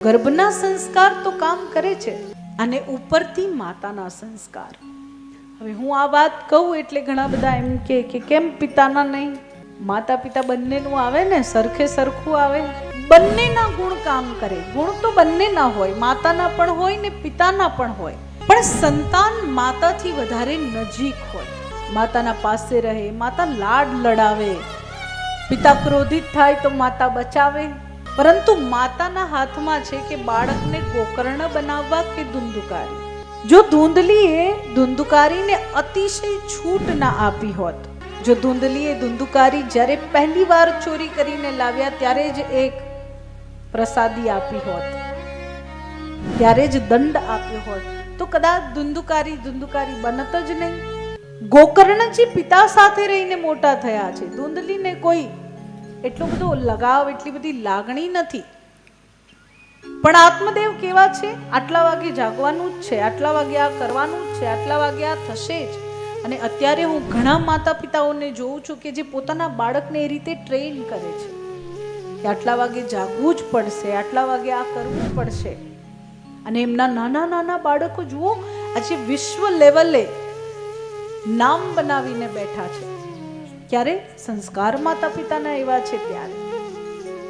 ગર્ભના સંસ્કાર તો કામ કરે છે અને ઉપરથી માતાના સંસ્કાર. હવે હું આ વાત કહું એટલે ઘણા બધા એમ કે કેમ પિતાના નહીં? માતા પિતા બંનેનું આવે ને, સરખે સરખું આવે. બંનેના ગુણ કામ કરે. ગુણ તો બંનેના હોય, માતાના પણ હોય ને પિતાના પણ હોય. પણ સંતાન માતાથી વધારે નજીક હોય, માતાના પાસે રહે, માતા લાડ લડાવે. પિતા ક્રોધિત થાય તો માતા બચાવે. પરંતુ માતાના હાથમાં છે કે બાળકને ગોકર્ણ બનાવવા કે ધુંધુકારી. જો ધૂંધલીએ ધુંધુકારીને અતિશય છૂટ ના આપી હોત, જો ધૂંધલીએ ધુંધુકારી જ્યારે પહેલી વાર ચોરી કરીને લાવ્યા ત્યારે જ એક પ્રસાદી આપી હોત, ત્યારે જ દંડ આપ્યો હોત, તો કદાચ ધુંધુકારી બનત જ નહીં. ગોકર્ણજી પિતા સાથે રહીને મોટા થયા છે. ધૂંધલીને કોઈ એટલો બધો લગાવ, એટલી બધી લાગણી નથી. પણ આત્મદેવ કેવા છે? આટલા વાગે જાગવાનું જ છે, આટલા વાગે આ કરવાનું જ છે, આટલા વાગે આ થશે જ. અને અત્યારે હું ઘણા માતા પિતાઓને જોઉં છું કે જે પોતાના બાળકને એ રીતે ટ્રેન કરે છે કે આટલા વાગે જાગવું જ પડશે, આટલા વાગે આ કરવું પડશે. અને એમના નાના નાના બાળકો જુઓ, આજે વિશ્વ લેવલે નામ બનાવીને બેઠા છે. ક્યારે? સંસ્કાર માતા પિતાના એવા છે ત્યારે.